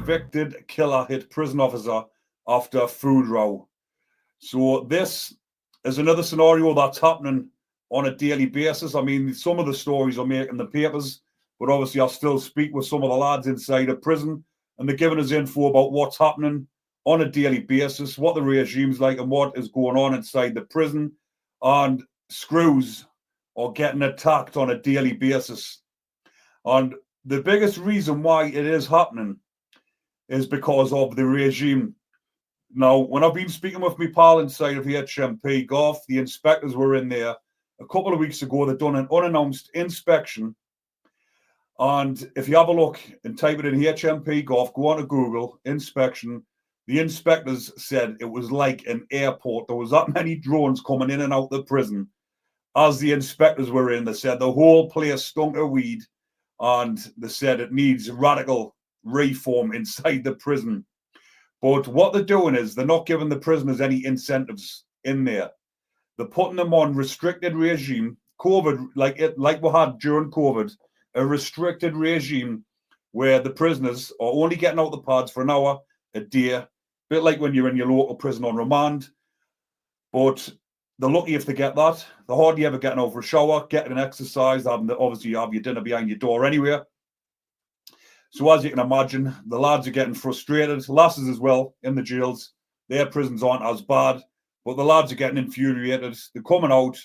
convicted killer hit prison officer after a food row. So this is another scenario that's happening on a daily basis. I mean, some of the stories are making the papers, but obviously I still speak with some of the lads inside a prison, and they're giving us info about what's happening on a daily basis, what the regime's like and what is going on inside the prison. And screws are getting attacked on a daily basis. And the biggest reason why it is happening is because of the regime. Now, when I've been speaking with my pal inside of the HMP, Golf, the inspectors were in there a couple of weeks ago. They've done an unannounced inspection. And if you have a look and type it in HMP Golf, go on to Google, inspection. The inspectors said it was like an airport. There was that many drones coming in and out the prison. As the inspectors were in, they said the whole place stunk of weed. And they said it needs radical reform inside the prison. But what they're doing is they're not giving the prisoners any incentives in there. They're putting them on restricted regime, COVID, like we had during COVID, a restricted regime where the prisoners are only getting out the pads for an hour a day, a bit like when you're in your local prison on remand. But they're lucky if they get that. They're hardly ever getting over a shower, getting an exercise, obviously you have your dinner behind your door anyway. So as you can imagine, the lads are getting frustrated. Lasses as well in the jails. Their prisons aren't as bad, but the lads are getting infuriated. They're coming out.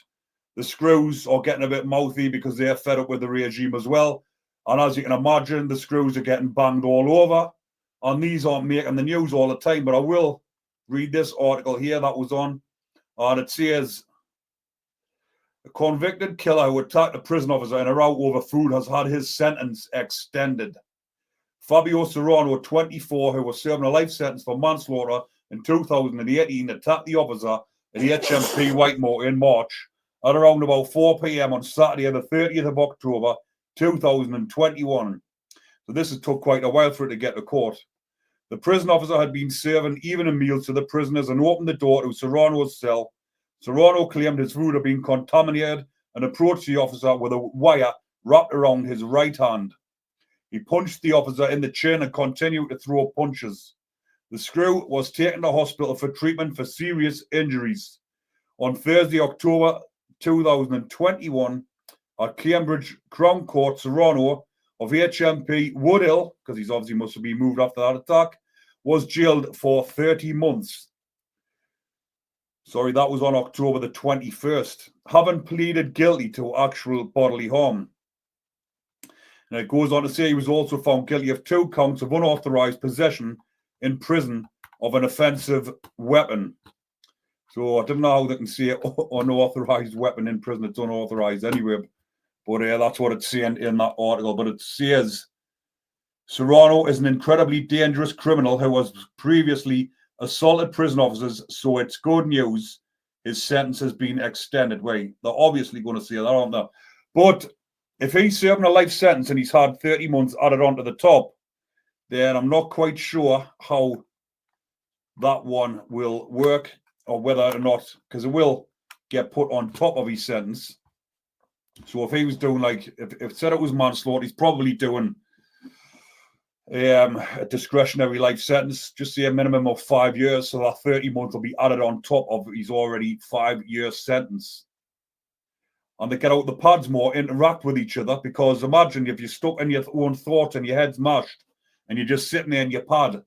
The screws are getting a bit mouthy because they're fed up with the regime as well. And as you can imagine, the screws are getting banged all over. And these aren't making the news all the time, but I will read this article here that was on. And it says, a convicted killer who attacked a prison officer in a row over food has had his sentence extended. Fabio Serrano, 24, who was serving a life sentence for manslaughter in 2018, attacked the officer at the HMP Whitemoor in March at around about 4 p.m. on Saturday, the 30th of October, 2021. So this has took quite a while for it to get to court. The prison officer had been serving evening meals to the prisoners and opened the door to Serrano's cell. Serrano claimed his food had been contaminated and approached the officer with a wire wrapped around his right hand. He punched the officer in the chin and continued to throw punches. The screw was taken to hospital for treatment for serious injuries. On Thursday, October 2021, at Cambridge Crown Court, Serrano of HMP Woodhill, because he's obviously must have been moved after that attack, was jailed for 30 months. Sorry, that was on October the 21st, having pleaded guilty to actual bodily harm. And it goes on to say he was also found guilty of 2 counts of unauthorized possession in prison of an offensive weapon. So I don't know how they can say unauthorized weapon in prison. It's unauthorized anyway. But that's what it's saying in that article. But it says Serrano is an incredibly dangerous criminal who has previously assaulted prison officers. So it's good news. His sentence has been extended. Wait, they're obviously going to say that, aren't they? But if he's serving a life sentence and he's had 30 months added onto the top, then I'm not quite sure how that one will work or whether or not, because it will get put on top of his sentence. So if he was doing if it said it was manslaughter, he's probably doing a discretionary life sentence, just say a minimum of 5 years. So that 30 months will be added on top of his already 5-year sentence. And they get out the pads more, interact with each other, because imagine if you're stuck in your own thoughts and your head's mashed and you're just sitting there in your pad,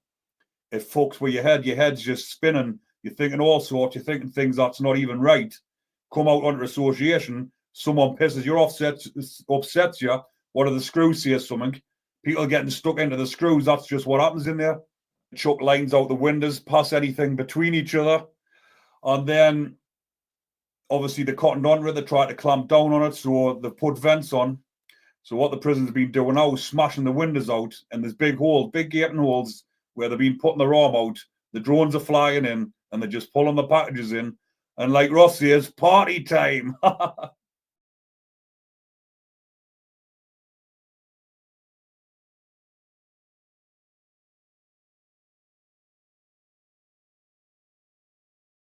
it fucks with your head's just spinning, you're thinking all sorts, you're thinking things that's not even right. Come out under association, someone pisses you off, upsets you, one of the screws says something, people getting stuck into the screws, that's just what happens in there. Chuck lines out the windows, pass anything between each other, and then obviously they cottoned on it, they tried to clamp down on it, so they put vents on. So what the prison's been doing now is smashing the windows out, and there's big holes, big gaping holes where they've been putting their arm out. The drones are flying in, and they're just pulling the packages in. And like Ross says, party time.